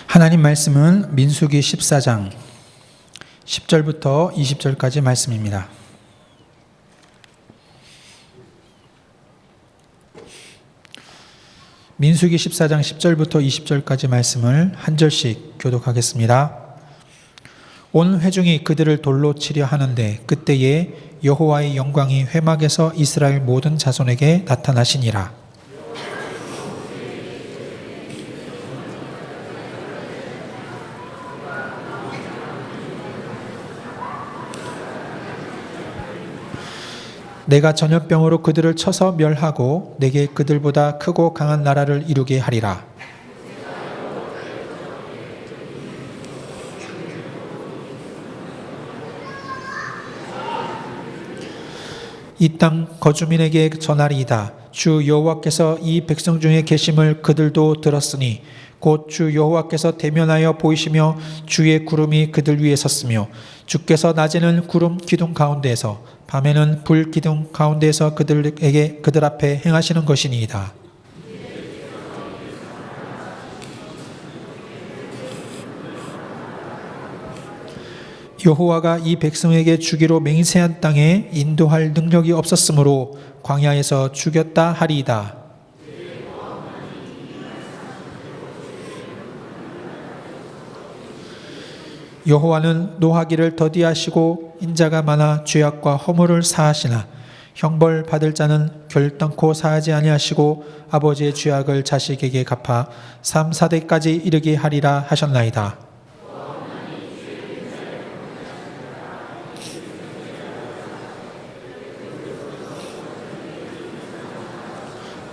하나님 말씀은 민수기 14장 10절부터 20절까지 말씀입니다. 민수기 14장 10절부터 20절까지 말씀을 한 절씩 교독하겠습니다. 온 회중이 그들을 돌로 치려 하는데 그때에 여호와의 영광이 회막에서 이스라엘 모든 자손에게 나타나시니라. 내가 전염병으로 그들을 쳐서 멸하고 내게 그들보다 크고 강한 나라를 이루게 하리라. 이 땅 거주민에게 전하리이다. 주 여호와께서 이 백성 중에 계심을 그들도 들었으니 곧 주 여호와께서 대면하여 보이시며 주의 구름이 그들 위에 섰으며 주께서 낮에는 구름 기둥 가운데에서 밤에는 불 기둥 가운데에서 그들 앞에 행하시는 것이니이다. 여호와가 이 백성에게 주기로 맹세한 땅에 인도할 능력이 없었으므로 광야에서 죽였다 하리이다. 여호와는 노하기를 더디하시고 인자가 많아 죄악과 허물을 사하시나 형벌 받을 자는 결단코 사하지 아니하시고 아버지의 죄악을 자식에게 갚아 3, 4대까지 이르게 하리라 하셨나이다.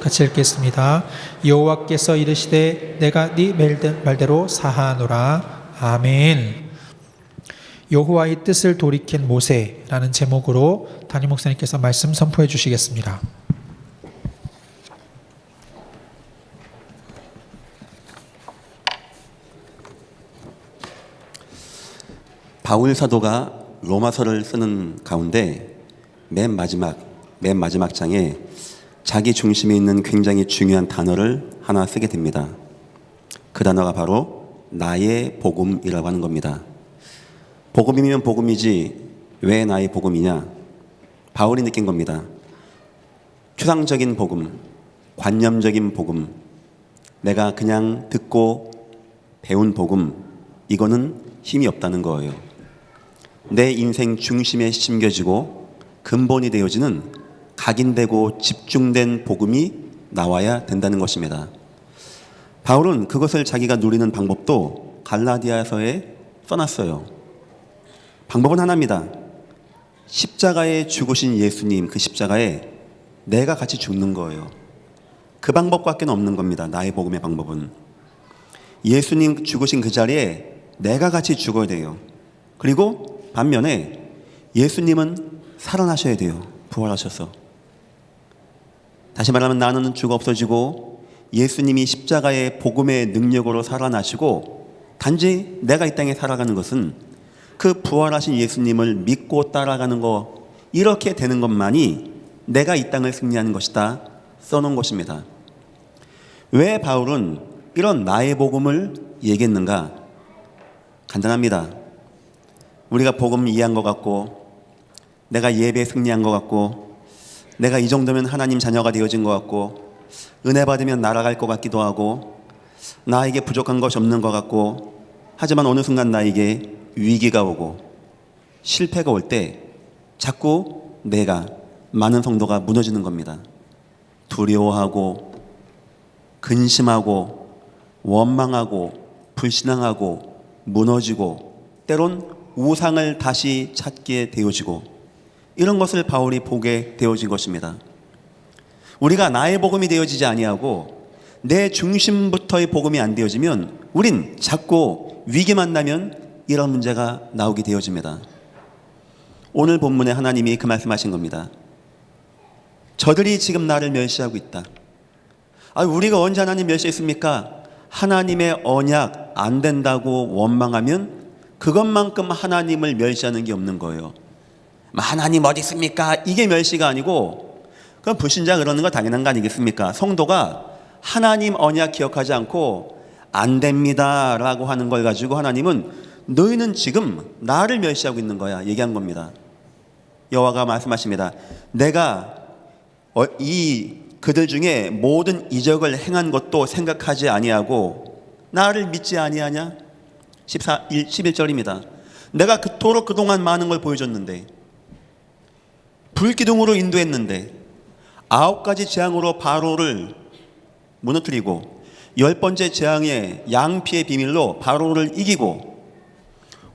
같이 읽겠습니다. 여호와께서 이르시되 내가 네 말대로 사하노라. 아멘. 여호와의 뜻을 돌이킨 모세라는 제목으로 담임 목사님께서 말씀 선포해 주시겠습니다. 바울 사도가 로마서를 쓰는 가운데 맨 마지막 장에 자기 중심에 있는 굉장히 중요한 단어를 하나 쓰게 됩니다. 그 단어가 바로 나의 복음이라고 하는 겁니다. 복음이면 복음이지 왜 나의 복음이냐? 바울이 느낀 겁니다. 추상적인 복음, 관념적인 복음, 내가 그냥 듣고 배운 복음, 이거는 힘이 없다는 거예요. 내 인생 중심에 심겨지고 근본이 되어지는 각인되고 집중된 복음이 나와야 된다는 것입니다. 바울은 그것을 자기가 누리는 방법도 갈라디아서에 써놨어요. 방법은 하나입니다. 십자가에 죽으신 예수님, 그 십자가에 내가 같이 죽는 거예요. 그 방법밖에 없는 겁니다. 나의 복음의 방법은. 예수님 죽으신 그 자리에 내가 같이 죽어야 돼요. 그리고 반면에 예수님은 살아나셔야 돼요. 부활하셔서. 다시 말하면 나는 죽어 없어지고 예수님이 십자가의 복음의 능력으로 살아나시고 단지 내가 이 땅에 살아가는 것은 그 부활하신 예수님을 믿고 따라가는 것, 이렇게 되는 것만이 내가 이 땅을 승리하는 것이다 써놓은 것입니다. 왜 바울은 이런 나의 복음을 얘기했는가? 간단합니다. 우리가 복음 이해한 것 같고 내가 예배에 승리한 것 같고 내가 이 정도면 하나님 자녀가 되어진 것 같고 은혜 받으면 날아갈 것 같기도 하고 나에게 부족한 것이 없는 것 같고 하지만 어느 순간 나에게 위기가 오고 실패가 올 때 자꾸 내가 많은 성도가 무너지는 겁니다. 두려워하고 근심하고 원망하고 불신앙하고 무너지고 때론 우상을 다시 찾게 되어지고 이런 것을 바울이 보게 되어진 것입니다. 우리가 나의 복음이 되어지지 아니하고 내 중심부터의 복음이 안 되어지면 우린 자꾸 위기 만나면 이런 문제가 나오게 되어집니다. 오늘 본문에 하나님이 그 말씀하신 겁니다. 저들이 지금 나를 멸시하고 있다. 우리가 언제 하나님 멸시했습니까? 하나님의 언약 안 된다고 원망하면 그것만큼 하나님을 멸시하는 게 없는 거예요. 하나님 어디 있습니까? 이게 멸시가 아니고 그럼 불신자 그러는 거 당연한 거 아니겠습니까? 성도가 하나님 언약 기억하지 않고 안 됩니다 라고 하는 걸 가지고 하나님은 너희는 지금 나를 멸시하고 있는 거야 얘기한 겁니다. 여호와가 말씀하십니다. 내가 이 그들 중에 모든 이적을 행한 것도 생각하지 아니하고 나를 믿지 아니하냐? 11절입니다. 내가 그토록 그동안 많은 걸 보여줬는데, 불기둥으로 인도했는데, 9가지 재앙으로 바로를 무너뜨리고 10번째 재앙의 양피의 비밀로 바로를 이기고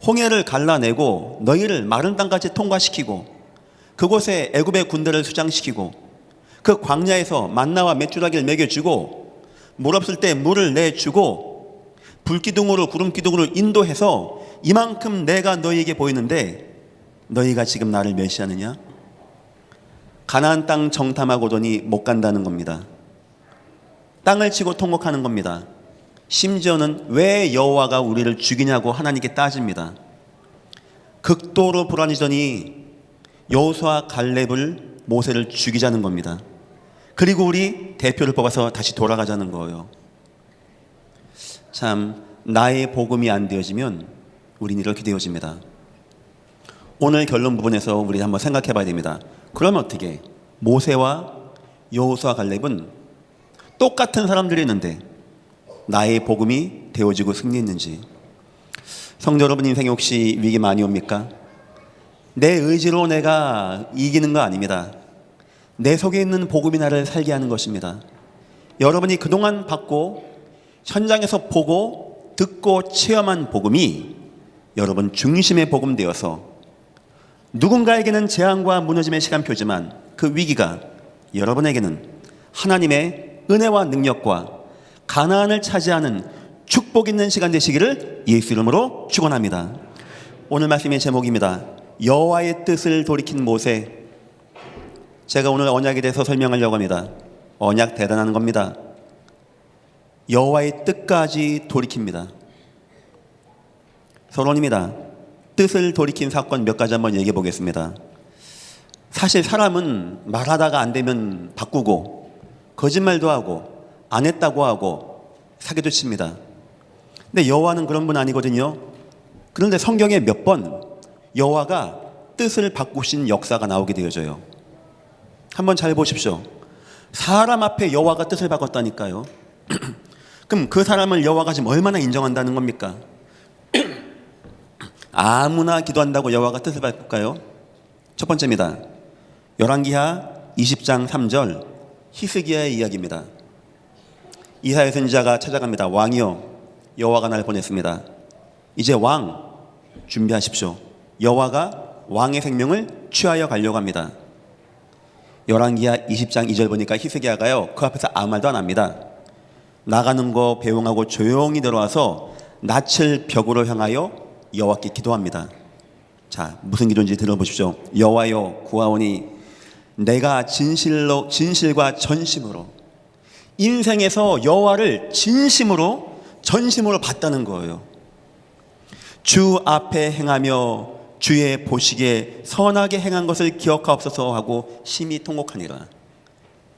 홍해를 갈라내고 너희를 마른 땅까지 통과시키고 그곳에 애굽의 군대를 수장시키고 그 광야에서 만나와 메추라기를 먹여주고 물 없을 때 물을 내주고 불기둥으로 구름기둥으로 인도해서 이만큼 내가 너희에게 보이는데 너희가 지금 나를 멸시하느냐? 가나안 땅 정탐하고더니 못 간다는 겁니다. 땅을 치고 통곡하는 겁니다. 심지어는 왜 여호와가 우리를 죽이냐고 하나님께 따집니다. 극도로 불안해지더니 여호수아 갈렙을 모세를 죽이자는 겁니다. 그리고 우리 대표를 뽑아서 다시 돌아가자는 거예요. 참 나의 복음이 안 되어지면 우린 이렇게 되어집니다. 오늘 결론 부분에서 우리 한번 생각해 봐야 됩니다. 그러면 어떻게 모세와 여호수아 갈렙은 똑같은 사람들이었는데 나의 복음이 되어지고 승리했는지. 성도 여러분, 인생에 혹시 위기 많이 옵니까? 내 의지로 내가 이기는 거 아닙니다. 내 속에 있는 복음이 나를 살게 하는 것입니다. 여러분이 그동안 받고 현장에서 보고 듣고 체험한 복음이 여러분 중심의 복음 되어서 누군가에게는 재앙과 무너짐의 시간표지만 그 위기가 여러분에게는 하나님의 은혜와 능력과 가나안을 차지하는 축복 있는 시간 되시기를 예수 이름으로 축원합니다. 오늘 말씀의 제목입니다. 여호와의 뜻을 돌이킨 모세. 제가 오늘 언약에 대해서 설명하려고 합니다. 언약 대단한 겁니다. 여호와의 뜻까지 돌이킵니다. 서론입니다. 뜻을 돌이킨 사건 몇 가지 한번 얘기해 보겠습니다. 사실 사람은 말하다가 안 되면 바꾸고 거짓말도 하고 안 했다고 하고 사기도 칩니다. 근데 여호와는 그런 분 아니거든요. 그런데 성경에 몇 번 여호와가 뜻을 바꾸신 역사가 나오게 되어져요. 한번 잘 보십시오. 사람 앞에 여호와가 뜻을 바꿨다니까요. 그럼 그 사람을 여호와가 지금 얼마나 인정한다는 겁니까? 아무나 기도한다고 여호와가 뜻을 바꿀까요? 첫 번째입니다. 열왕기하 20장 3절 히스기야의 이야기입니다. 이사야 선지자가 찾아갑니다. 왕이여, 여호와가 날 보냈습니다. 이제 왕 준비하십시오. 여호와가 왕의 생명을 취하여 가려고 합니다. 열왕기하 20장 2절 보니까 히스기야가요 그 앞에서 아무 말도 안 합니다. 나가는 거 배웅하고 조용히 들어와서 낯을 벽으로 향하여 여호와께 기도합니다. 자, 무슨 기도인지 들어보십시오. 여호와여, 구하오니 내가 진실과 전심으로 인생에서 여호와를 진심으로 전심으로 봤다는 거예요. 주 앞에 행하며 주의 보시기에 선하게 행한 것을 기억하옵소서 하고 심히 통곡하니라.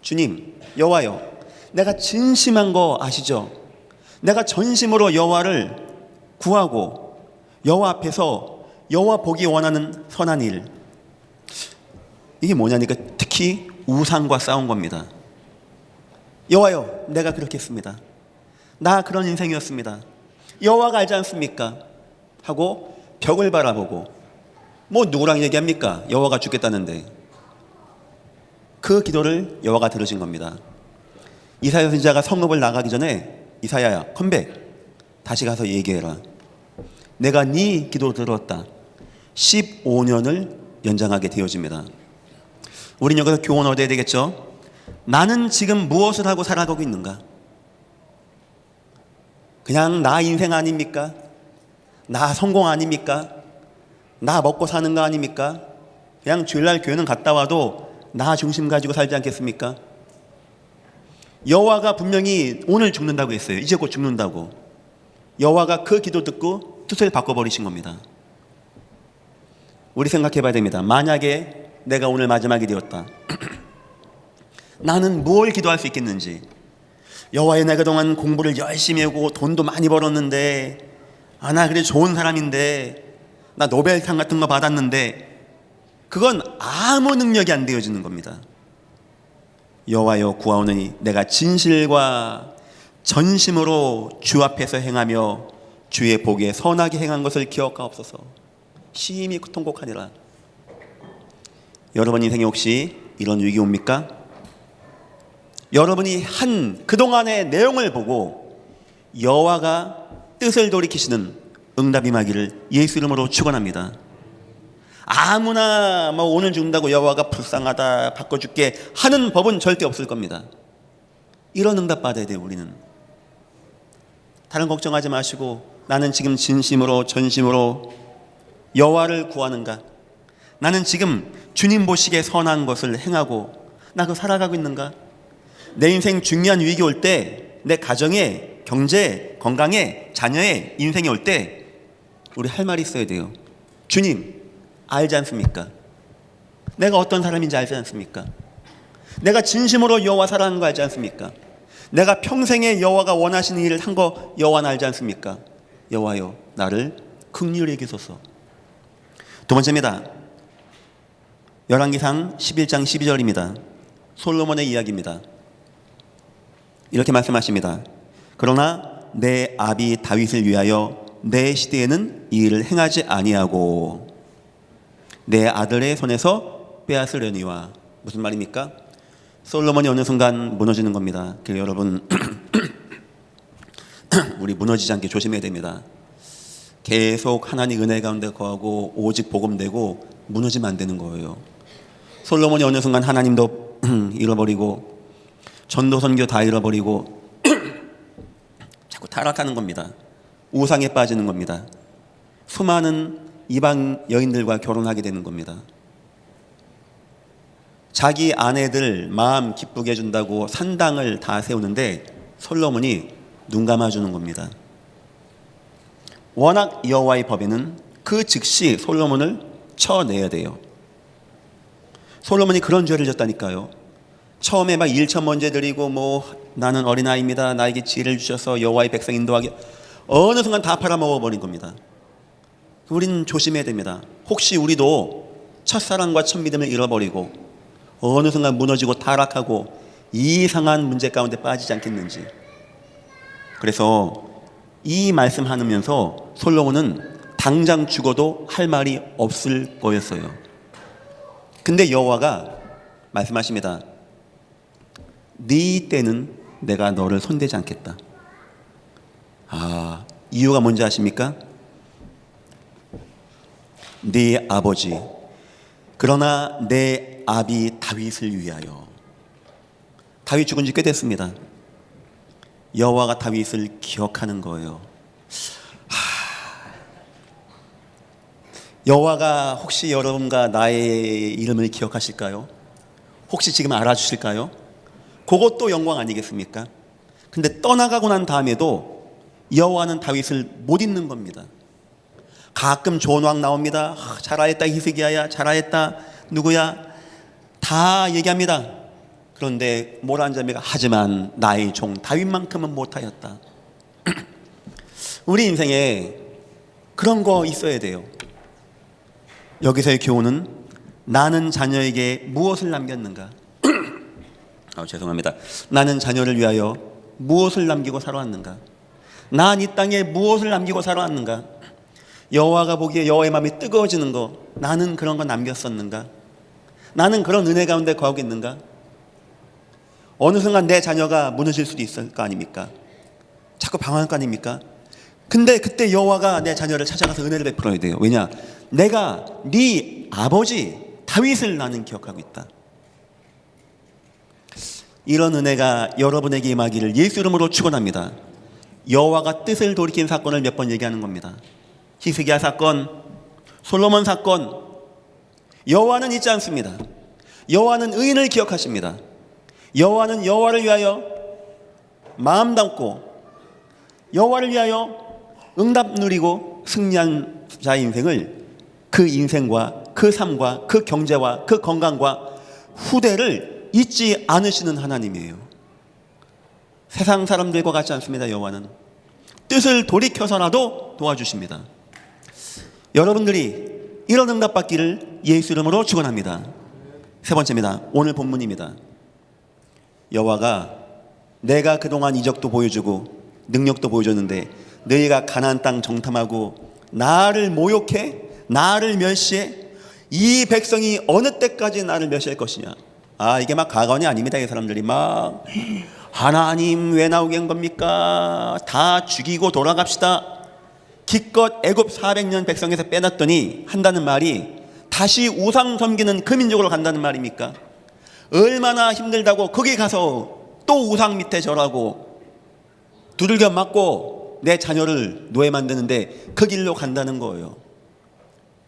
주님, 여호와여, 내가 진심한 거 아시죠? 내가 전심으로 여호와를 구하고 여호와 앞에서 여호와 보기 원하는 선한 일, 이게 뭐냐니까 특히 우상과 싸운 겁니다. 여호와여, 내가 그렇게 했습니다. 나 그런 인생이었습니다. 여호와가 알지 않습니까? 하고 벽을 바라보고 뭐 누구랑 얘기합니까? 여호와가 죽겠다는데. 그 기도를 여호와가 들으신 겁니다. 이사야 선지자가 성읍을 나가기 전에 이사야야 컴백, 다시 가서 얘기해라. 내가 네 기도 들었다. 15년을 연장하게 되어집니다. 우린 여기서 교훈을 얻어야 되겠죠? 나는 지금 무엇을 하고 살아가고 있는가? 그냥 나 인생 아닙니까? 나 성공 아닙니까? 나 먹고 사는 거 아닙니까? 그냥 주일날 교회는 갔다 와도 나 중심 가지고 살지 않겠습니까? 여호와가 분명히 오늘 죽는다고 했어요. 이제 곧 죽는다고. 여호와가 그 기도 듣고 뜻을 바꿔버리신 겁니다. 우리 생각해 봐야 됩니다. 만약에 내가 오늘 마지막이 되었다. 나는 뭘 기도할 수 있겠는지, 여호와여, 내가 그동안 공부를 열심히 하고 돈도 많이 벌었는데, 나 그래 좋은 사람인데, 나 노벨상 같은 거 받았는데, 그건 아무 능력이 안 되어지는 겁니다. 여호와여, 구하오노니 내가 진실과 전심으로 주 앞에서 행하며 주의 보기에 선하게 행한 것을 기억하옵소서. 심히 통곡하니라. 여러분 인생에 혹시 이런 위기 옵니까? 여러분이 한 그동안의 내용을 보고 여호와가 뜻을 돌이키시는 응답이 임하기를 예수 이름으로 축원합니다. 아무나 오늘 죽는다고 여호와가 불쌍하다, 바꿔줄게 하는 법은 절대 없을 겁니다. 이런 응답 받아야 돼요. 우리는 다른 걱정하지 마시고, 나는 지금 진심으로 전심으로 여호와를 구하는가? 나는 지금 주님 보시기에 선한 것을 행하고 나 그 살아가고 있는가? 내 인생 중요한 위기 올 때, 내 가정에, 경제, 건강에, 자녀의 인생이 올 때 우리 할 말이 있어야 돼요. 주님 알지 않습니까? 내가 어떤 사람인지 알지 않습니까? 내가 진심으로 여호와 사랑하는 거 알지 않습니까? 내가 평생에 여호와가 원하시는 일을 한 거 여호와는 알지 않습니까? 여호와여, 나를 긍휼히 여기소서. 두 번째입니다. 열왕기상 11장 12절입니다. 솔로몬의 이야기입니다. 이렇게 말씀하십니다. 그러나 내 아비 다윗을 위하여 내 시대에는 이 일을 행하지 아니하고 내 아들의 손에서 빼앗으려니와. 무슨 말입니까? 솔로몬이 어느 순간 무너지는 겁니다. 그래서 여러분 우리 무너지지 않게 조심해야 됩니다. 계속 하나님 은혜 가운데 거하고 오직 복음되고 무너지면 안 되는 거예요. 솔로몬이 어느 순간 하나님도 잃어버리고 전도 선교 다 잃어버리고 자꾸 타락하는 겁니다. 우상에 빠지는 겁니다. 수많은 이방 여인들과 결혼하게 되는 겁니다. 자기 아내들 마음 기쁘게 해준다고 산당을 다 세우는데 솔로몬이 눈 감아주는 겁니다. 워낙 여호와의 법에는 그 즉시 솔로몬을 쳐내야 돼요. 솔로몬이 그런 죄를 졌다니까요. 처음에 막 일천 번제 드리고 나는 어린아이입니다, 나에게 지혜를 주셔서 여호와의 백성 인도하게, 어느 순간 다 팔아먹어버린 겁니다. 우리는 조심해야 됩니다. 혹시 우리도 첫사랑과 첫믿음을 잃어버리고 어느 순간 무너지고 타락하고 이상한 문제 가운데 빠지지 않겠는지. 그래서 이 말씀하면서 솔로몬은 당장 죽어도 할 말이 없을 거였어요. 근데 여호와가 말씀하십니다. 네 때는 내가 너를 손대지 않겠다. 이유가 뭔지 아십니까? 네 아버지, 그러나 내 아비 다윗을 위하여. 다윗 죽은 지 꽤 됐습니다. 여호와가 다윗을 기억하는 거예요. 여호와가 혹시 여러분과 나의 이름을 기억하실까요? 혹시 지금 알아주실까요? 그것도 영광 아니겠습니까? 근데 떠나가고 난 다음에도 여호와는 다윗을 못 잊는 겁니다. 가끔 좋은 왕 나옵니다. 잘하였다 히스기야야, 잘하였다 누구야, 다 얘기합니다. 그런데 뭐라 앉아입니까? 하지만 나의 종 다윗만큼은 못하였다. 우리 인생에 그런 거 있어야 돼요. 여기서의 교훈은 나는 자녀에게 무엇을 남겼는가? 죄송합니다. 나는 자녀를 위하여 무엇을 남기고 살아왔는가? 난 이 땅에 무엇을 남기고 살아왔는가? 여호와가 보기에 여호와의 마음이 뜨거워지는 거, 나는 그런 거 남겼었는가? 나는 그런 은혜 가운데 거하고 있는가? 어느 순간 내 자녀가 무너질 수도 있을 거 아닙니까? 자꾸 방황할 거 아닙니까? 근데 그때 여호와가 내 자녀를 찾아가서 은혜를 베풀어야 돼요. 왜냐? 내가 네 아버지 다윗을 나는 기억하고 있다. 이런 은혜가 여러분에게 임하기를 예수 이름으로 축원합니다. 여호와가 뜻을 돌이킨 사건을 몇 번 얘기하는 겁니다. 히스기야 사건, 솔로몬 사건. 여호와는 잊지 않습니다. 여호와는 의인을 기억하십니다. 여호와는 여호와를 위하여 마음 담고 여호와를 위하여 응답 누리고 승리한 자의 인생을, 그 인생과 그 삶과 그 경제와 그 건강과 후대를 잊지 않으시는 하나님이에요. 세상 사람들과 같지 않습니다. 여호와는 뜻을 돌이켜서라도 도와주십니다. 여러분들이 이런 응답 받기를 예수 이름으로 축원합니다. 세 번째입니다. 오늘 본문입니다. 여호와가 내가 그동안 이적도 보여주고 능력도 보여줬는데 너희가 가나안 땅 정탐하고 나를 모욕해 나를 멸시해 이 백성이 어느 때까지 나를 멸시할 것이냐. 이게 막 가관이 아닙니다. 이 사람들이 막 하나님 왜 나오게 한 겁니까? 다 죽이고 돌아갑시다. 기껏 애굽 400년 백성에서 빼놨더니 한다는 말이 다시 우상 섬기는 그 민족으로 간다는 말입니까? 얼마나 힘들다고 거기 가서 또 우상 밑에 절하고 두들겨 맞고 내 자녀를 노예 만드는데 그 길로 간다는 거예요.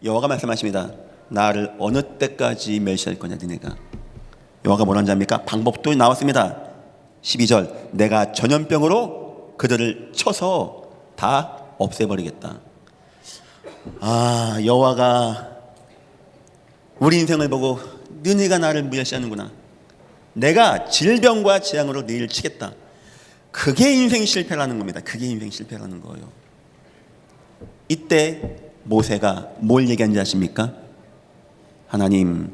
여호와가 말씀하십니다. 나를 어느 때까지 멸시할 거냐 너네가. 여호와가 뭐라는지 압니까? 방법도 나왔습니다. 12절 내가 전염병으로 그들을 쳐서 다 없애버리겠다. 여호와가 우리 인생을 보고 너네가 나를 멸시하는구나. 내가 질병과 재앙으로 너희를 치겠다. 그게 인생 실패라는 겁니다. 그게 인생 실패라는 거예요. 이때 모세가 뭘 얘기한지 아십니까? 하나님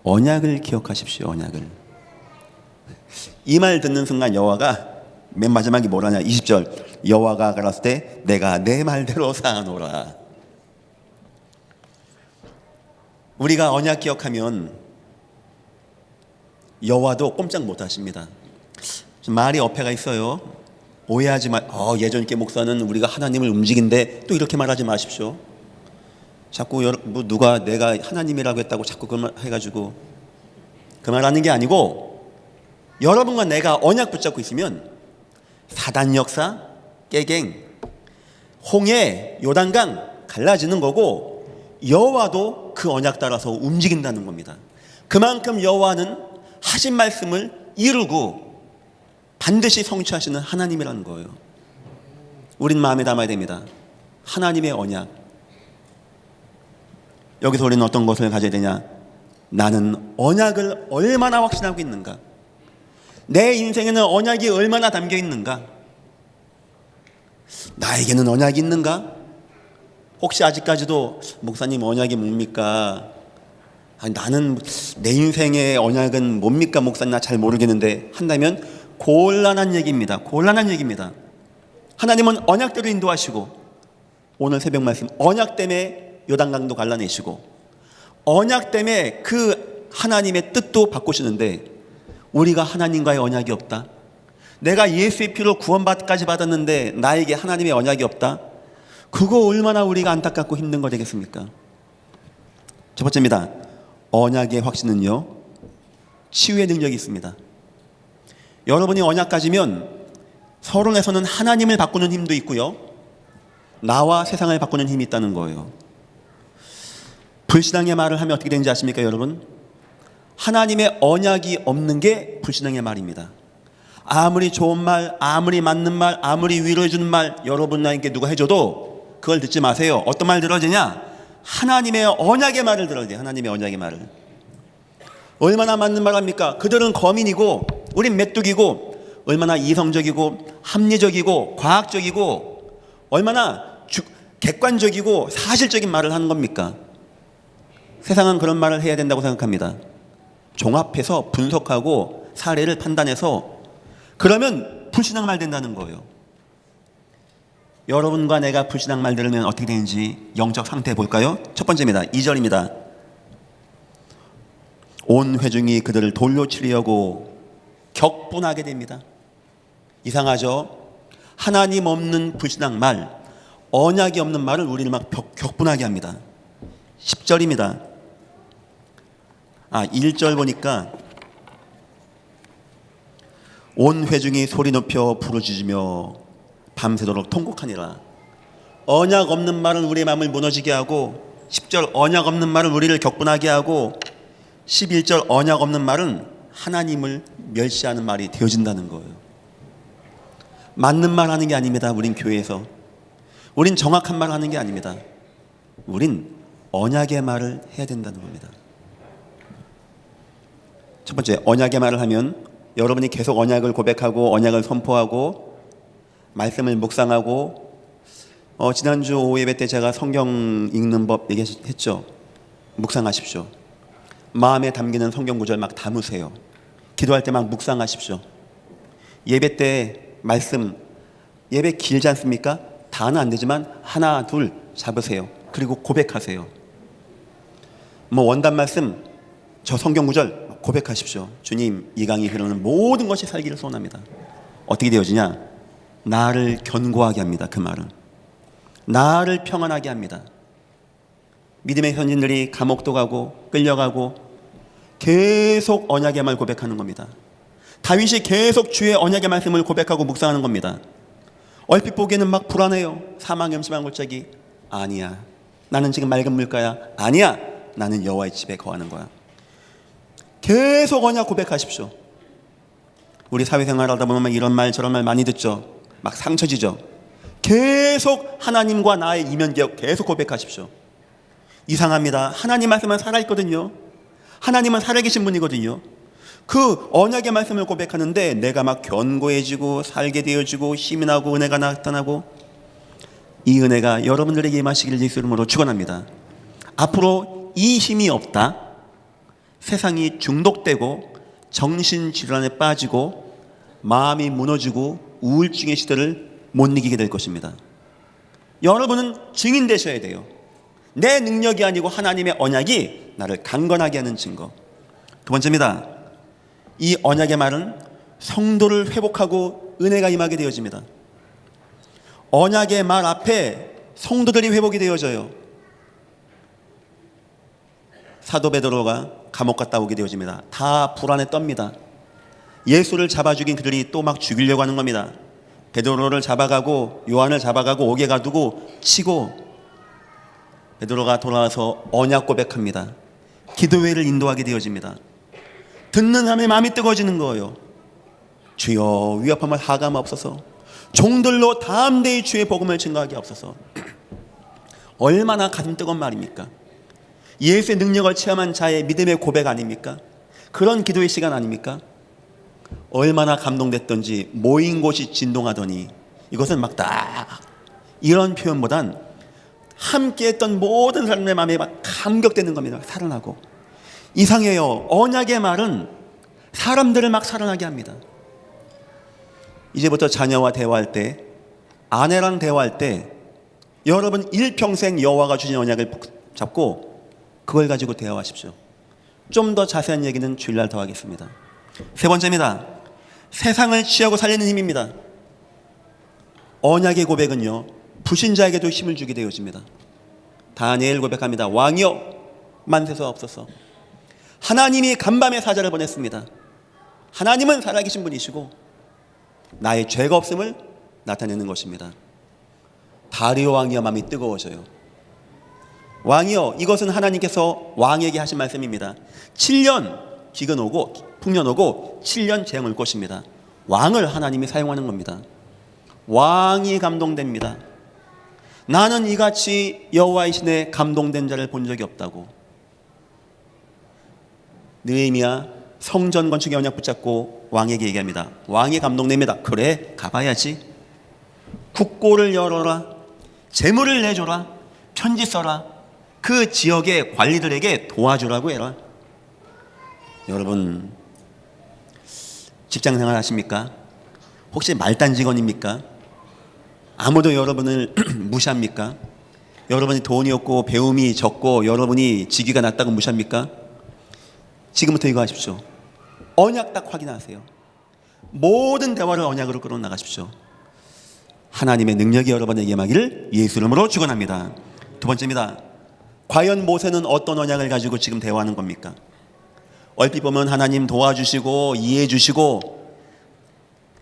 언약을 기억하십시오. 언약을. 이 말 듣는 순간 여호와가 맨 마지막에 뭐라냐. 20절 여호와가 가라사대 때 내가 내 말대로 사노라. 우리가 언약 기억하면 여호와도 꼼짝 못하십니다. 말이 어폐가 있어요. 오해하지 마. 예전 께 목사는 우리가 하나님을 움직인데 또 이렇게 말하지 마십시오. 자꾸 누가 내가 하나님이라고 했다고 자꾸 그 말 해가지고 그 말하는 게 아니고 여러분과 내가 언약 붙잡고 있으면 사단 역사, 깨갱, 홍해, 요단강 갈라지는 거고 여호와도 그 언약 따라서 움직인다는 겁니다. 그만큼 여호와는 하신 말씀을 이루고 반드시 성취하시는 하나님이라는 거예요. 우린 마음에 담아야 됩니다. 하나님의 언약. 여기서 우리는 어떤 것을 가져야 되냐? 나는 언약을 얼마나 확신하고 있는가? 내 인생에는 언약이 얼마나 담겨 있는가? 나에게는 언약이 있는가? 혹시 아직까지도 목사님 언약이 뭡니까? 나는 내 인생의 언약은 뭡니까 목사님 나 잘 모르겠는데 한다면 곤란한 얘기입니다. 곤란한 얘기입니다. 하나님은 언약대로 인도하시고 오늘 새벽 말씀 언약 때문에 요단강도 갈라내시고 언약 때문에 그 하나님의 뜻도 바꾸시는데 우리가 하나님과의 언약이 없다. 내가 예수의 피로 구원받기까지 받았는데 나에게 하나님의 언약이 없다. 그거 얼마나 우리가 안타깝고 힘든 거 되겠습니까? 첫 번째입니다. 언약의 확신은요 치유의 능력이 있습니다. 여러분이 언약 가지면 서론에서는 하나님을 바꾸는 힘도 있고요 나와 세상을 바꾸는 힘이 있다는 거예요. 불신앙의 말을 하면 어떻게 되는지 아십니까 여러분? 하나님의 언약이 없는 게 불신앙의 말입니다. 아무리 좋은 말, 아무리 맞는 말, 아무리 위로해 주는 말 여러분에게 누가 해줘도 그걸 듣지 마세요. 어떤 말 들어야 되냐? 하나님의 언약의 말을 들어야 돼요. 하나님의 언약의 말을. 얼마나 맞는 말 합니까? 그들은 거민이고 우린 메뚜기고 얼마나 이성적이고 합리적이고 과학적이고 얼마나 객관적이고 사실적인 말을 하는 겁니까? 세상은 그런 말을 해야 된다고 생각합니다. 종합해서 분석하고 사례를 판단해서 그러면 불신앙 말 된다는 거예요. 여러분과 내가 불신앙 말 들으면 어떻게 되는지 영적 상태 볼까요? 첫 번째입니다. 2절입니다. 온 회중이 그들을 돌로 치려고 격분하게 됩니다. 이상하죠? 하나님 없는 불신앙 말, 언약이 없는 말을 우리를 막 격분하게 합니다. 10절입니다. 1절 보니까 온 회중이 소리 높여 부르짖으며 밤새도록 통곡하니라. 언약 없는 말은 우리의 마음을 무너지게 하고 10절 언약 없는 말은 우리를 격분하게 하고 11절 언약 없는 말은 하나님을 멸시하는 말이 되어진다는 거예요. 맞는 말 하는 게 아닙니다. 우린 교회에서 우린 정확한 말 하는 게 아닙니다. 우린 언약의 말을 해야 된다는 겁니다. 첫 번째 언약의 말을 하면 여러분이 계속 언약을 고백하고 언약을 선포하고 말씀을 묵상하고 지난주 오후 예배 때 제가 성경 읽는 법 얘기했죠. 묵상하십시오. 마음에 담기는 성경 구절 막 담으세요. 기도할 때 막 묵상하십시오. 예배 때 말씀, 예배 길지 않습니까? 다는 안 되지만 하나 둘 잡으세요. 그리고 고백하세요. 뭐 원단 말씀, 저 성경 구절 고백하십시오. 주님, 이 강이 흐르는 모든 것이 살기를 소원합니다. 어떻게 되어지냐? 나를 견고하게 합니다. 그 말은 나를 평안하게 합니다. 믿음의 현진들이 감옥도 가고 끌려가고 계속 언약의 말 고백하는 겁니다. 다윗이 계속 주의 언약의 말씀을 고백하고 묵상하는 겁니다. 얼핏 보기에는 막 불안해요. 사망의 음침한 골짜기. 아니야, 나는 지금 맑은 물가야. 아니야, 나는 여호와의 집에 거하는 거야. 계속 언약 고백하십시오. 우리 사회생활 하다 보면 이런 말 저런 말 많이 듣죠. 막 상처지죠. 계속 하나님과 나의 이면개혁 계속 고백하십시오. 이상합니다. 하나님 말씀은 살아있거든요. 하나님은 살아계신 분이거든요. 그 언약의 말씀을 고백하는데 내가 막 견고해지고 살게 되어지고 힘이 나고 은혜가 나타나고, 이 은혜가 여러분들에게 임하시기를 예수 이름으로 축원합니다. 앞으로 이 힘이 없다, 세상이 중독되고 정신질환에 빠지고 마음이 무너지고 우울증의 시대를 못 이기게 될 것입니다. 여러분은 증인 되셔야 돼요. 내 능력이 아니고 하나님의 언약이 나를 강건하게 하는 증거. 두 번째입니다. 이 언약의 말은 성도를 회복하고 은혜가 임하게 되어집니다. 언약의 말 앞에 성도들이 회복이 되어져요. 사도 베드로가 감옥 갔다 오게 되어집니다. 다 불안에 떱니다. 예수를 잡아 죽인 그들이 또 막 죽이려고 하는 겁니다. 베드로를 잡아가고 요한을 잡아가고 옥에 가두고 치고, 베드로가 돌아와서 언약 고백합니다. 기도회를 인도하게 되어집니다. 듣는 사람의 마음이 뜨거워지는 거예요. 주여 위협함을 하감하옵소서. 종들로 담대히 주의 복음을 증거하게 하옵소서. 얼마나 가슴 뜨거운 말입니까? 예수의 능력을 체험한 자의 믿음의 고백 아닙니까? 그런 기도의 시간 아닙니까? 얼마나 감동됐던지 모인 곳이 진동하더니, 이것은 막 딱 이런 표현보단 함께했던 모든 사람의 마음에 막 감격되는 겁니다. 살아나고. 이상해요. 언약의 말은 사람들을 막 살아나게 합니다. 이제부터 자녀와 대화할 때, 아내랑 대화할 때 여러분 일평생 여호와가 주신 언약을 잡고 그걸 가지고 대화하십시오. 좀 더 자세한 얘기는 주일날 더 하겠습니다. 세 번째입니다. 세상을 취하고 살리는 힘입니다. 언약의 고백은요, 불신자에게도 힘을 주게 되어집니다. 다니엘 고백합니다. 왕이여 만세서옵소서. 하나님이 간밤에 사자를 보냈습니다. 하나님은 살아계신 분이시고 나의 죄가 없음을 나타내는 것입니다. 다리오 왕이여 마음이 뜨거워져요. 왕이여, 이것은 하나님께서 왕에게 하신 말씀입니다. 7년 기근 오고 풍년 오고 7년 재앙 올 것입니다. 왕을 하나님이 사용하는 겁니다. 왕이 감동됩니다. 나는 이같이 여호와의 신에 감동된 자를 본 적이 없다고. 느헤미야 성전 건축의 언약 붙잡고 왕에게 얘기합니다. 왕이 감동됩니다. 그래, 가봐야지. 국고를 열어라. 재물을 내줘라. 편지 써라. 그 지역의 관리들에게 도와주라고 해라. 여러분, 직장생활 하십니까? 혹시 말단 직원입니까? 아무도 여러분을 무시합니까? 여러분이 돈이 없고 배움이 적고 여러분이 직위가 낮다고 무시합니까? 지금부터 이거 하십시오. 언약 딱 확인하세요. 모든 대화를 언약으로 끌어나가십시오. 하나님의 능력이 여러분에게 임하기를 예수 이름으로 축원합니다. 두 번째입니다. 과연 모세는 어떤 언약을 가지고 지금 대화하는 겁니까? 얼핏 보면 하나님 도와주시고 이해해 주시고,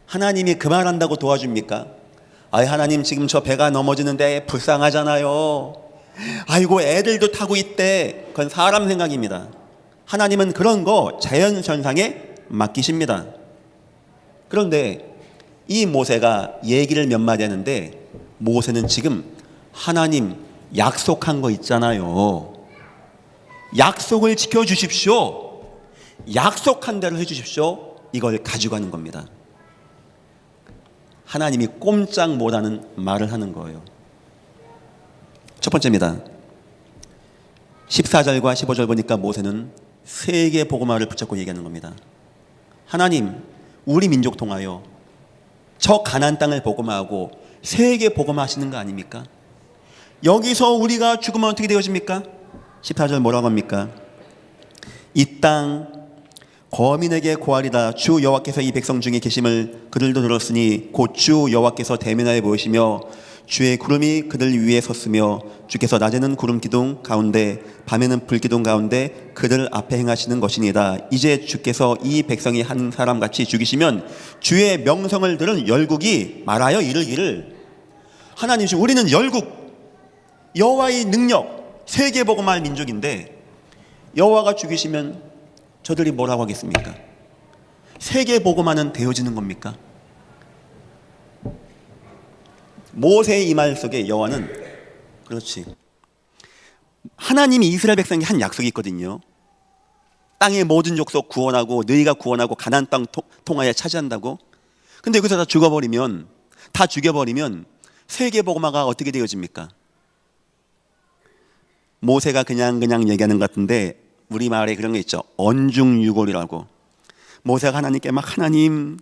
하나님이 그 말한다고 도와줍니까? 아이, 하나님 지금 저 배가 넘어지는데 불쌍하잖아요. 아이고, 애들도 타고 있대. 그건 사람 생각입니다. 하나님은 그런 거 자연현상에 맡기십니다. 그런데 이 모세가 얘기를 몇 마디 하는데, 모세는 지금 하나님 약속한 거 있잖아요. 약속을 지켜주십시오. 약속한 대로 해주십시오. 이걸 가져가는 겁니다. 하나님이 꼼짝 못하는 말을 하는 거예요. 첫 번째입니다. 14절과 15절 보니까 모세는 세계 복음화를 붙잡고 얘기하는 겁니다. 하나님, 우리 민족 통하여 저 가나안 땅을 복음화하고 세계 복음화하시는 거 아닙니까? 여기서 우리가 죽으면 어떻게 되어집니까? 14절 뭐라고 합니까? 이 땅 거민에게 고하리다. 주 여호와께서 이 백성 중에 계심을 그들도 들었으니 곧 주 여호와께서 대면하여 보이시며 주의 구름이 그들 위에 섰으며 주께서 낮에는 구름 기둥 가운데 밤에는 불 기둥 가운데 그들 앞에 행하시는 것이니이다. 이제 주께서 이 백성이 한 사람같이 죽이시면 주의 명성을 들은 열국이 말하여 이르기를, 하나님 지금 우리는 열국, 여호와의 능력, 세계 복음할 민족인데 여호와가 죽이시면 저들이 뭐라고 하겠습니까? 세계 복음화는 되어지는 겁니까? 모세의 이 말 속에 여호와는, 그렇지, 하나님이 이스라엘 백성에게 한 약속이 있거든요. 땅의 모든 족속 구원하고 너희가 구원하고 가나안 땅 통하여 차지한다고. 근데 여기서 다 죽여버리면 세계 복음화가 어떻게 되어집니까? 모세가 그냥 얘기하는 것 같은데 우리말에 그런 게 있죠. 언중유골이라고. 모세가 하나님께 막 하나님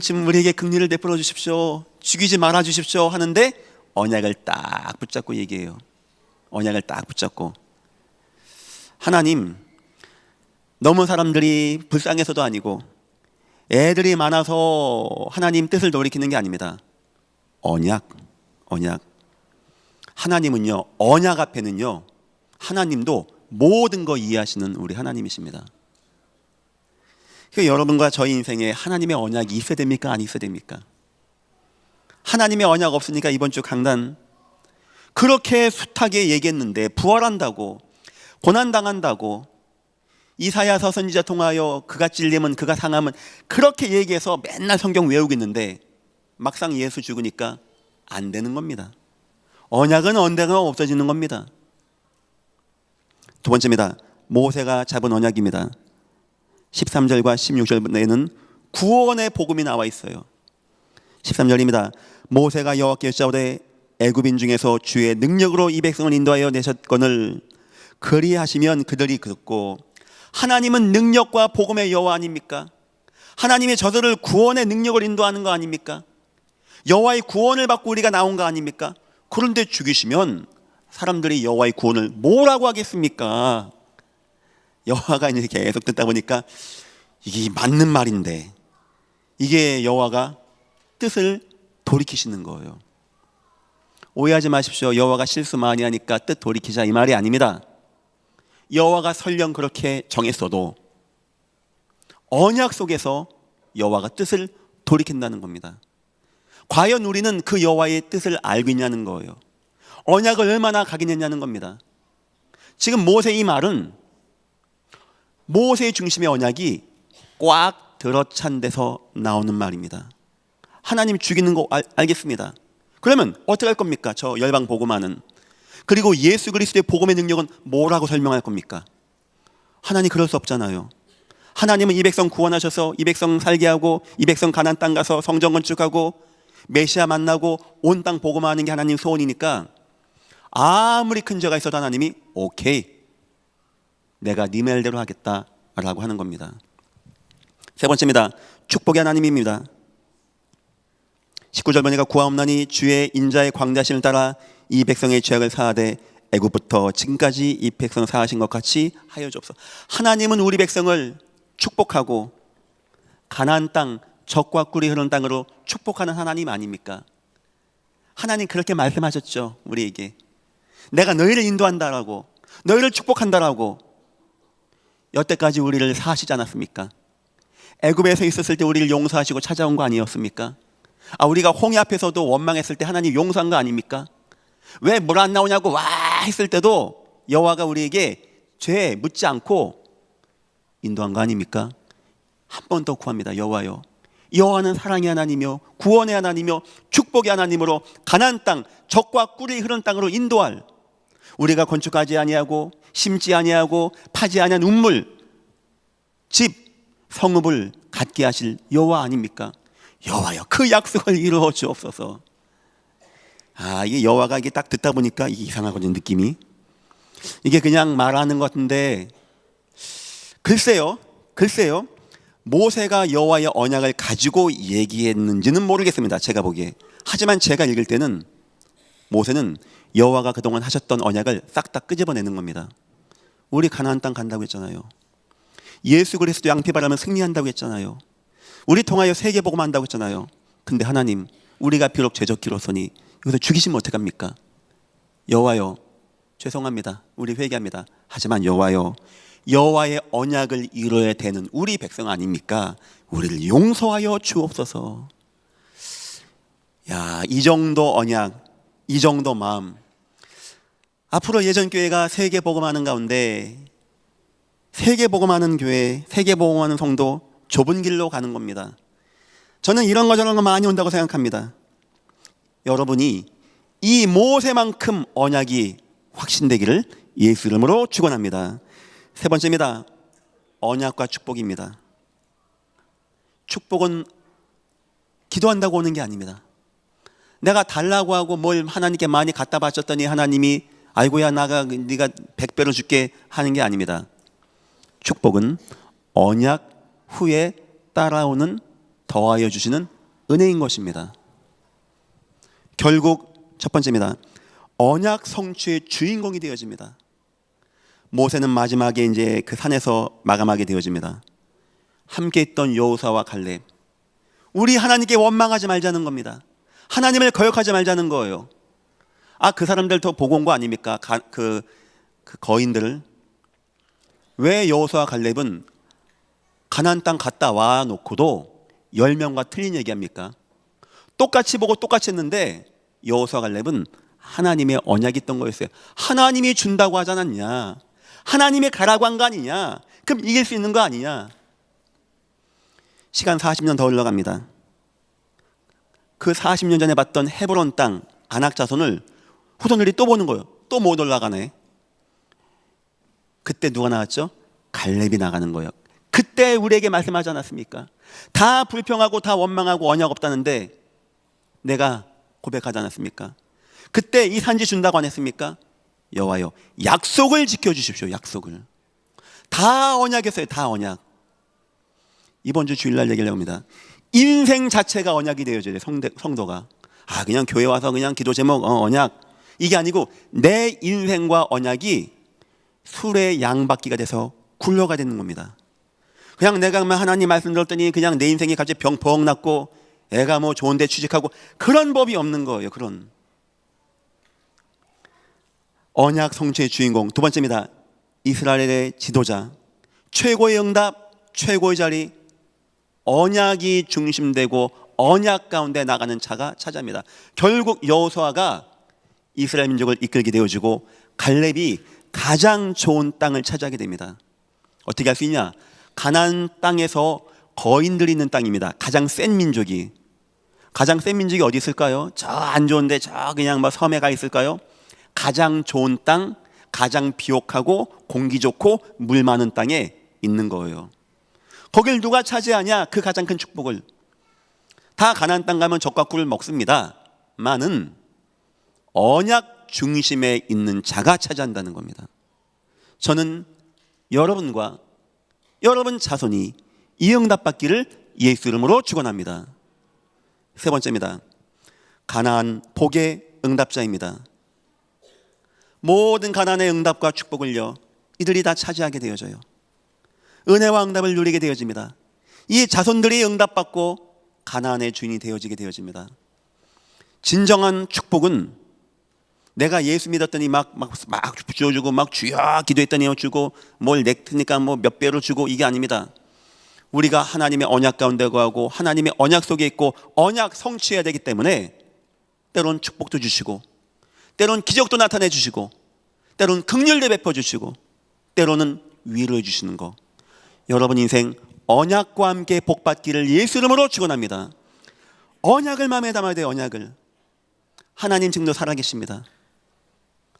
지금 우리에게 긍휼을 베풀어 주십시오, 죽이지 말아 주십시오 하는데 언약을 딱 붙잡고 얘기해요. 언약을 딱 붙잡고, 하나님 너무 사람들이 불쌍해서도 아니고 애들이 많아서 하나님 뜻을 돌이키는 게 아닙니다. 언약. 하나님은요, 언약 앞에는요, 하나님도 모든 거 이해하시는 우리 하나님이십니다. 그러니까 여러분과 저희 인생에 하나님의 언약이 있어야 됩니까? 안 있어야 됩니까? 하나님의 언약 없으니까 이번 주 강단 그렇게 숱하게 얘기했는데 부활한다고, 고난당한다고, 이사야서 선지자 통하여 그가 찔림은 그가 상함은 그렇게 얘기해서 맨날 성경 외우고 있는데 막상 예수 죽으니까 안 되는 겁니다. 언약은 언제가 없어지는 겁니다. 두 번째입니다. 모세가 잡은 언약입니다. 13절과 16절에는 구원의 복음이 나와 있어요. 13절입니다. 모세가 여호와께 여짜오되 애굽인 중에서 주의 능력으로 이 백성을 인도하여 내셨거늘 그리하시면 그들이 듣고. 하나님은 능력과 복음의 여호와 아닙니까? 하나님의 저들을 구원의 능력을 인도하는 거 아닙니까? 여호와의 구원을 받고 우리가 나온 거 아닙니까? 그런데 죽이시면 사람들이 여호와의 구원을 뭐라고 하겠습니까? 여호와가 이제 계속 듣다 보니까 이게 맞는 말인데, 이게 여호와가 뜻을 돌이키시는 거예요. 오해하지 마십시오. 여호와가 실수 많이 하니까 뜻 돌이키자 이 말이 아닙니다. 여호와가 설령 그렇게 정했어도 언약 속에서 여호와가 뜻을 돌이킨다는 겁니다. 과연 우리는 그 여호와의 뜻을 알고 있냐는 거예요. 언약을 얼마나 각인했냐는 겁니다. 지금 모세의 이 말은 모세의 중심의 언약이 꽉 들어찬 데서 나오는 말입니다. 하나님 죽이는 거 알겠습니다. 그러면 어떻게 할 겁니까? 저 열방 복음화는. 그리고 예수 그리스도의 복음의 능력은 뭐라고 설명할 겁니까? 하나님 그럴 수 없잖아요. 하나님은 이 백성 구원하셔서 이 백성 살게 하고 이 백성 가나안 땅 가서 성전 건축하고 메시아 만나고 온 땅 복음화하는 게 하나님 소원이니까 아무리 큰 죄가 있어도 하나님이 오케이, 내가 네 말대로 하겠다라고 하는 겁니다. 세 번째입니다. 축복의 하나님입니다. 19절 보니까 구하옵나니 주의 인자의 광대하심을 따라 이 백성의 죄악을 사하되 애굽부터 지금까지 이 백성 사하신 것 같이 하여 주옵소서. 하나님은 우리 백성을 축복하고 가나안 땅, 젖과 꿀이 흐르는 땅으로 축복하는 하나님 아닙니까? 하나님 그렇게 말씀하셨죠. 우리에게 내가 너희를 인도한다라고, 너희를 축복한다라고. 여태까지 우리를 사하시지 않았습니까? 애굽에서 있었을 때 우리를 용서하시고 찾아온 거 아니었습니까? 우리가 홍해 앞에서도 원망했을 때 하나님 용서한 거 아닙니까? 왜 물 안 나오냐고 와 했을 때도 여호와가 우리에게 죄 묻지 않고 인도한 거 아닙니까? 한 번 더 구합니다. 여호와요, 여호와는 사랑의 하나님이며 구원의 하나님이며 축복의 하나님으로 가나안 땅, 젖과 꿀이 흐르는 땅으로 인도할, 우리가 건축하지 아니하고 심지 아니하고 파지 아니한 우물, 집, 성읍을 갖게 하실 여호와 아닙니까? 여호와여, 그 약속을 이루어 주옵소서. 이게 여호와가 이게 딱 듣다 보니까 이게 이상하거든요, 느낌이. 이게 그냥 말하는 것 같은데, 글쎄요. 모세가 여호와의 언약을 가지고 얘기했는지는 모르겠습니다, 제가 보기에. 하지만 제가 읽을 때는 모세는 여호와가 그동안 하셨던 언약을 싹 다 끄집어내는 겁니다. 우리 가나안 땅 간다고 했잖아요. 예수 그리스도 양피 바라면 승리한다고 했잖아요. 우리 통하여 세계복음 한다고 했잖아요. 근데 하나님, 우리가 비록 죄적기로서니 여기서 죽이시면 어떡합니까? 여호와여, 죄송합니다. 우리 회개합니다. 하지만 여호와여, 여호와의 언약을 이루어야 되는 우리 백성 아닙니까? 우리를 용서하여 주옵소서. 이 정도 언약, 이 정도 마음. 앞으로 예전교회가 세계복음하는 가운데 세계복음하는 교회, 세계복음하는 성도, 좁은 길로 가는 겁니다. 저는 이런 거 저런 거 많이 온다고 생각합니다. 여러분이 이 모세만큼 언약이 확신되기를 예수 이름으로 축원합니다. 세 번째입니다. 언약과 축복입니다. 축복은 기도한다고 오는 게 아닙니다. 내가 달라고 하고 뭘 하나님께 많이 갖다 바쳤더니 하나님이 아이고야 네가 100배로 줄게 하는 게 아닙니다. 축복은 언약 후에 따라오는 더하여 주시는 은혜인 것입니다. 결국 첫 번째입니다. 언약 성취의 주인공이 되어집니다. 모세는 마지막에 이제 그 산에서 마감하게 되어집니다. 함께 있던 여호수아와 갈렙, 우리 하나님께 원망하지 말자는 겁니다. 하나님을 거역하지 말자는 거예요. 그 사람들 더 보고 온 거 아닙니까? 그 거인들을. 왜 여호수아와 갈렙은 가나안 땅 갔다 와 놓고도 10명과 틀린 얘기합니까? 똑같이 보고 똑같이 했는데 여호수아와 갈렙은 하나님의 언약이 있던 거였어요. 하나님이 준다고 하지 않았냐? 하나님의 가라고 한 거 아니냐? 그럼 이길 수 있는 거 아니냐? 시간 40년 더 흘러갑니다. 그 40년 전에 봤던 헤브론 땅 아낙 자손을 후손들이 또 보는 거예요. 또 못 올라가네. 그때 누가 나왔죠? 갈렙이 나가는 거예요. 그때 우리에게 말씀하지 않았습니까? 다 불평하고 다 원망하고 언약 없다는데 내가 고백하지 않았습니까? 그때 이 산지 준다고 안 했습니까? 여호와여, 약속을 지켜주십시오. 약속을. 다 언약이었어요. 다 언약. 이번 주 주일날 얘기를 합니다. 인생 자체가 언약이 되어져야 돼요. 성도가. 그냥 교회 와서 그냥 기도 제목 언약, 이게 아니고 내 인생과 언약이 술의 양받기가 돼서 굴러가 되는 겁니다. 그냥 내가 하나님 말씀 들었더니 그냥 내 인생이 갑자기 병 벙 났고 애가 뭐 좋은 데 취직하고 그런 법이 없는 거예요. 그런 언약 성취의 주인공. 두 번째입니다. 이스라엘의 지도자, 최고의 응답, 최고의 자리, 언약이 중심되고 언약 가운데 나가는 자가 차지합니다. 결국 여호수아가 이스라엘 민족을 이끌게 되어지고 갈렙이 가장 좋은 땅을 차지하게 됩니다. 어떻게 할 수 있냐? 가나안 땅에서 거인들이 있는 땅입니다. 가장 센 민족이. 가장 센 민족이 어디 있을까요? 저 안 좋은데 저 그냥 막 섬에 가 있을까요? 가장 좋은 땅, 가장 비옥하고 공기 좋고 물 많은 땅에 있는 거예요. 거길 누가 차지하냐? 그 가장 큰 축복을. 다 가나안 땅 가면 젖과 꿀을 먹습니다. 만은 언약 중심에 있는 자가 차지한다는 겁니다. 저는 여러분과 여러분 자손이 이 응답 받기를 예수 이름으로 축원합니다. 세 번째입니다. 가나안 복의 응답자입니다. 모든 가나안의 응답과 축복을요, 이들이 다 차지하게 되어져요. 은혜와 응답을 누리게 되어집니다. 이 자손들이 응답받고 가나안의 주인이 되어지게 되어집니다. 진정한 축복은 내가 예수 믿었더니 막 주어주고 막 주여 기도했더니 주고 뭘 냈으니까 뭐 몇 배로 주고 이게 아닙니다. 우리가 하나님의 언약 가운데 거하고 하나님의 언약 속에 있고 언약 성취해야 되기 때문에 때론 축복도 주시고 때론 기적도 나타내 주시고 때론 긍휼도 베풀어 주시고 때로는 위로해 주시는 거. 여러분 인생 언약과 함께 복 받기를 예수 이름으로 축원합니다. 언약을 마음에 담아야 돼요. 언약을. 하나님 지금도 살아계십니다.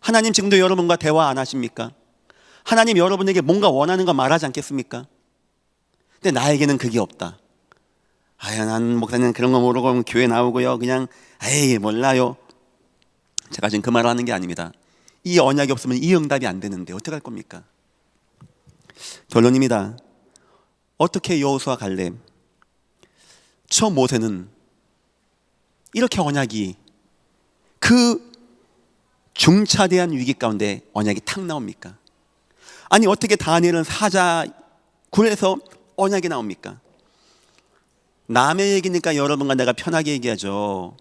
하나님 지금도 여러분과 대화 안 하십니까? 하나님 여러분에게 뭔가 원하는 거 말하지 않겠습니까? 근데 나에게는 그게 없다. 아야, 난 목사님 그런 거 모르고 교회 나오고요, 그냥 에이 몰라요. 제가 지금 그 말을 하는 게 아닙니다. 이 언약이 없으면 이 응답이 안 되는데 어떻게 할 겁니까? 결론입니다. 어떻게 여호수아 갈렙, 저 모세는 이렇게 언약이, 그 중차대한 위기 가운데 언약이 탁 나옵니까? 아니 어떻게 다니엘은 사자 굴에서 언약이 나옵니까? 남의 얘기니까 여러분과 내가 편하게 얘기하죠.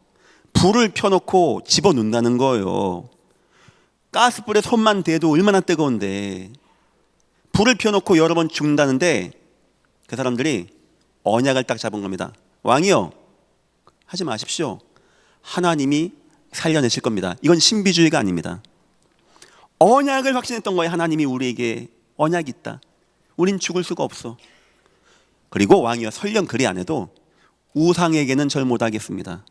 불을 펴놓고 집어넣는다는 거예요. 가스불에 손만 대도 얼마나 뜨거운데, 불을 펴놓고 여러 번 죽는다는데 그 사람들이 언약을 딱 잡은 겁니다. 왕이요, 하지 마십시오. 하나님이 살려내실 겁니다. 이건 신비주의가 아닙니다. 언약을 확신했던 거예요. 하나님이 우리에게 언약이 있다. 우린 죽을 수가 없어. 그리고 왕이요, 설령 그리 안 해도 우상에게는 절 못하겠습니다.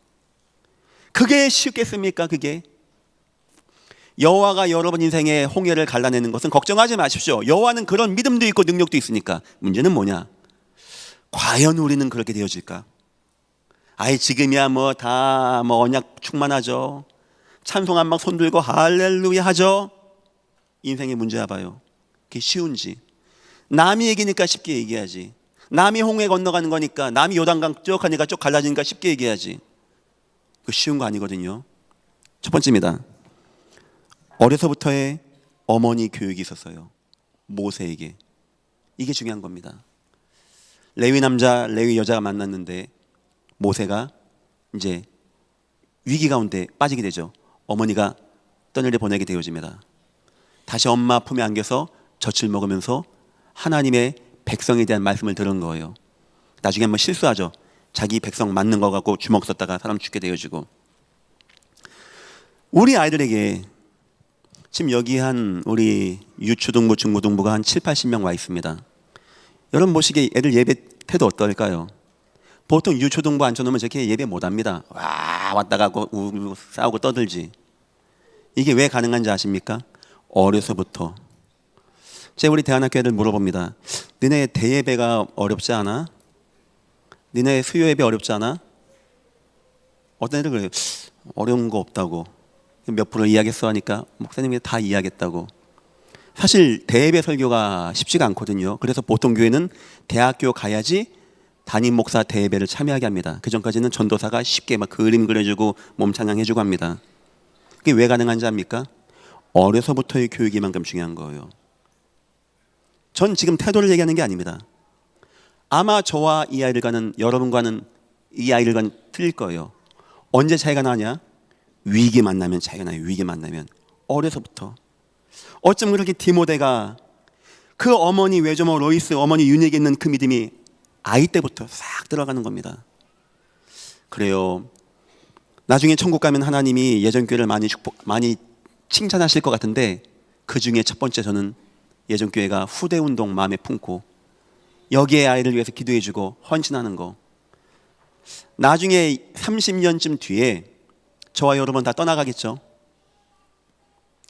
그게 쉽겠습니까? 그게 여호와가 여러분 인생의 홍해를 갈라내는 것은 걱정하지 마십시오. 여호와는 그런 믿음도 있고 능력도 있으니까. 문제는 뭐냐? 과연 우리는 그렇게 되어질까? 아이 지금이야 뭐 다 뭐 언약 충만하죠. 찬송한 막 손들고 할렐루야 하죠. 인생의 문제야 봐요. 그게 쉬운지. 남이 얘기니까 쉽게 얘기하지. 남이 홍해 건너가는 거니까, 남이 요단강 쭉 하니까 쭉 갈라지니까 쉽게 얘기하지. 그 쉬운 거 아니거든요. 첫 번째입니다. 어려서부터의 어머니 교육이 있었어요. 모세에게. 이게 중요한 겁니다. 레위 남자, 레위 여자가 만났는데 모세가 이제 위기 가운데 빠지게 되죠. 어머니가 떠내려 보내게 되어집니다. 다시 엄마 품에 안겨서 젖을 먹으면서 하나님의 백성에 대한 말씀을 들은 거예요. 나중에 한번 실수하죠. 자기 백성 맞는 거 갖고 주먹 썼다가 사람 죽게 되어지고. 우리 아이들에게 지금 여기 한 우리 유초등부, 중고등부가 한 7, 80명 와 있습니다. 여러분 보시기에 애들 예배 태도 어떨까요? 보통 유초등부 앉혀놓으면 저렇게 예배 못합니다. 와 왔다 가고 싸우고 떠들지. 이게 왜 가능한지 아십니까? 어려서부터. 제가 우리 대안학교 애들 물어봅니다. 너네 대예배가 어렵지 않아? 너네 수요예배 어렵지 않아? 어떤 애들 그래요. 어려운 거 없다고. 몇 프로 이해하겠어 하니까 목사님이 다 이해하겠다고. 사실 대예배 설교가 쉽지가 않거든요. 그래서 보통 교회는 대학교 가야지 담임 목사 대예배를 참여하게 합니다. 그 전까지는 전도사가 쉽게 막 그림 그려주고 몸 찬양해주고 합니다. 그게 왜 가능한지 압니까? 어려서부터의 교육이 만큼 중요한 거예요. 전 지금 태도를 얘기하는 게 아닙니다. 아마 저와 이 아이들과는, 여러분과는, 이 아이들과는 틀릴 거예요. 언제 차이가 나냐? 위기 만나면 차이가 나요. 위기 만나면. 어려서부터. 어쩜 그렇게 디모데가 그 어머니 외조모 로이스, 어머니 윤에게 있는 그 믿음이 아이 때부터 싹 들어가는 겁니다. 그래요. 나중에 천국 가면 하나님이 예전교회를 많이 칭찬하실 것 같은데, 그 중에 첫 번째 저는 예전교회가 후대운동 마음에 품고 여기에 아이를 위해서 기도해주고 헌신하는 거. 나중에 30년쯤 뒤에 저와 여러분 다 떠나가겠죠.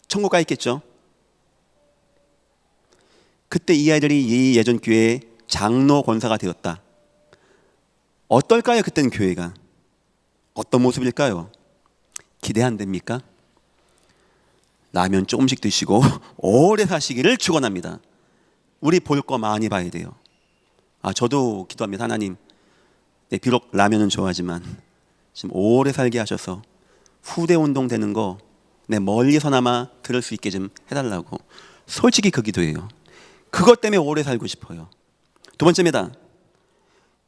천국 가 있겠죠. 그때 이 아이들이 이 예전교회의 장로 권사가 되었다. 어떨까요? 그때는 교회가 어떤 모습일까요? 기대 안 됩니까? 라면 조금씩 드시고 오래 사시기를 축원합니다. 우리 볼 거 많이 봐야 돼요. 저도 기도합니다. 하나님, 비록 라면은 좋아하지만 지금 오래 살게 하셔서 후대 운동 되는 거 내 멀리서나마 들을 수 있게 좀 해달라고. 솔직히 그 기도예요. 그것 때문에 오래 살고 싶어요. 두 번째입니다.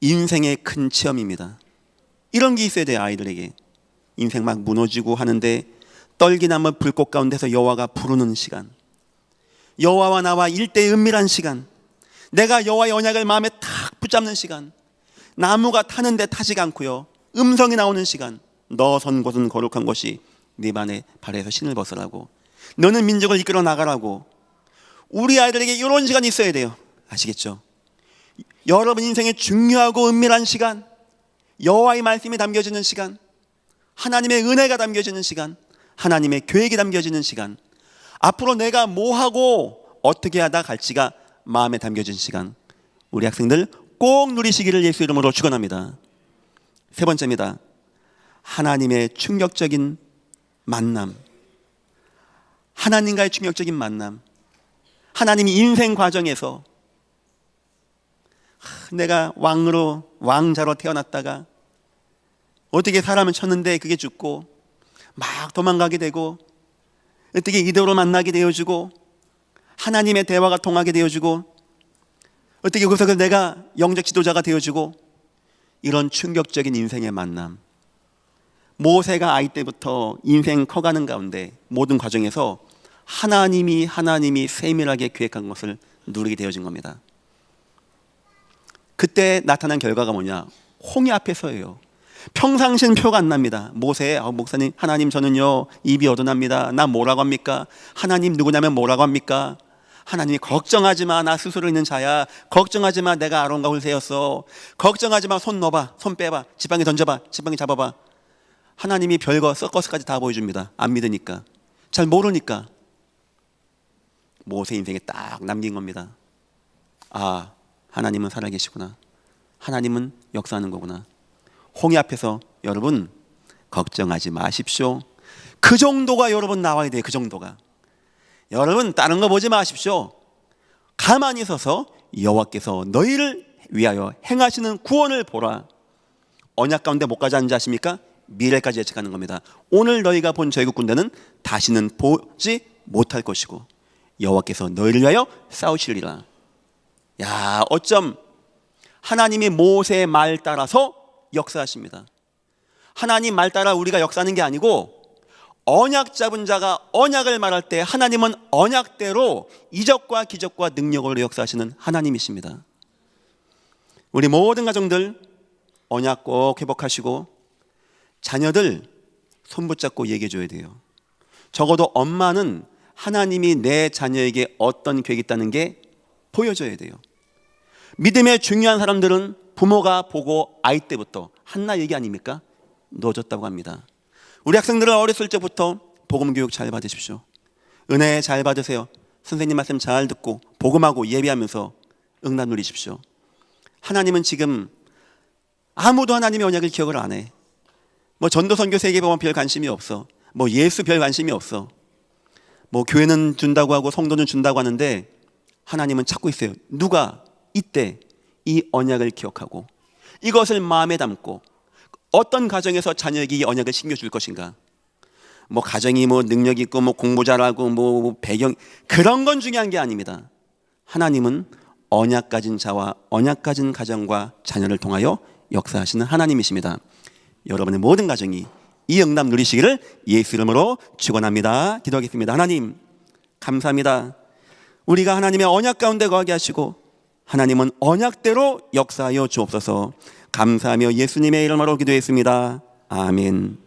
인생의 큰 체험입니다. 이런 게 있어야 돼요. 아이들에게. 인생 막 무너지고 하는데 떨기나무 불꽃 가운데서 여호와가 부르는 시간, 여호와와 나와 일대의 은밀한 시간, 내가 여호와의 언약을 마음에 탁 붙잡는 시간, 나무가 타는데 타지가 않고요, 음성이 나오는 시간. 너 선 곳은 거룩한 것이 네 발에서 신을 벗으라고, 너는 민족을 이끌어 나가라고. 우리 아이들에게 이런 시간이 있어야 돼요. 아시겠죠? 여러분 인생의 중요하고 은밀한 시간, 여호와의 말씀이 담겨지는 시간, 하나님의 은혜가 담겨지는 시간, 하나님의 계획이 담겨지는 시간, 앞으로 내가 뭐 하고 어떻게 하다 갈지가 마음에 담겨진 시간. 우리 학생들 꼭 누리시기를 예수 이름으로 축원합니다. 세 번째입니다. 하나님의 충격적인 만남. 하나님과의 충격적인 만남. 하나님이 인생 과정에서 내가 왕자로 태어났다가 어떻게 사람을 쳤는데 그게 죽고 막 도망가게 되고 어떻게 이대로 만나게 되어주고 하나님의 대화가 통하게 되어주고 어떻게 거기서 내가 영적 지도자가 되어주고 이런 충격적인 인생의 만남. 모세가 아이 때부터 인생 커가는 가운데 모든 과정에서 하나님이 세밀하게 계획한 것을 누리게 되어진 겁니다. 그때 나타난 결과가 뭐냐? 홍해 앞에서예요. 평상시는 표가 안 납니다. 모세, 목사님, 하나님 저는요 입이 어둔합니다. 나 뭐라고 합니까? 하나님 누구냐면 뭐라고 합니까? 하나님이 걱정하지 마, 나 스스로 있는 자야. 걱정하지 마, 내가 아론과 홀세였어. 걱정하지 마, 손 넣어봐, 손 빼봐, 지팡이 던져봐, 지팡이 잡아봐. 하나님이 별거 서커스까지 다 보여줍니다. 안 믿으니까, 잘 모르니까. 모세 인생에 딱 남긴 겁니다. 아, 하나님은 살아계시구나. 하나님은 역사하는 거구나. 홍해 앞에서 여러분 걱정하지 마십시오. 그 정도가 여러분 나와야 돼요. 그 정도가. 여러분 다른 거 보지 마십시오. 가만히 서서 여호와께서 너희를 위하여 행하시는 구원을 보라. 언약 가운데 못 가지 않은 자 아십니까? 미래까지 예측하는 겁니다. 오늘 너희가 본 저희국 군대는 다시는 보지 못할 것이고 여호와께서 너희를 위하여 싸우시리라. 야, 어쩜 하나님이 모세의 말 따라서 역사하십니다. 하나님 말 따라 우리가 역사하는 게 아니고 언약 잡은 자가 언약을 말할 때 하나님은 언약대로 이적과 기적과 능력으로 역사하시는 하나님이십니다. 우리 모든 가정들 언약 꼭 회복하시고 자녀들 손 붙잡고 얘기해 줘야 돼요. 적어도 엄마는 하나님이 내 자녀에게 어떤 계획이 있다는 게 보여줘야 돼요. 믿음의 중요한 사람들은 부모가 보고 아이 때부터 한나 얘기 아닙니까? 넣어줬다고 합니다. 우리 학생들은 어렸을 때부터 복음 교육 잘 받으십시오. 은혜 잘 받으세요. 선생님 말씀 잘 듣고 복음하고 예배하면서 응답 누리십시오. 하나님은 지금 아무도 하나님의 언약을 기억을 안 해. 뭐 전도 선교 세계보험 별 관심이 없어. 뭐 예수 별 관심이 없어. 뭐 교회는 준다고 하고 성도는 준다고 하는데 하나님은 찾고 있어요. 누가 이때 이 언약을 기억하고 이것을 마음에 담고 어떤 가정에서 자녀에게 이 언약을 심겨줄 것인가. 뭐 가정이 뭐 능력 있고 뭐 공부 잘하고 뭐 배경 그런 건 중요한 게 아닙니다. 하나님은 언약 가진 자와 언약 가진 가정과 자녀를 통하여 역사하시는 하나님이십니다. 여러분의 모든 가정이 이 응답 누리시기를 예수 이름으로 축원합니다. 기도하겠습니다. 하나님 감사합니다. 우리가 하나님의 언약 가운데 거하게 하시고 하나님은 언약대로 역사하여 주옵소서. 감사하며 예수님의 이름으로 기도했습니다. 아멘.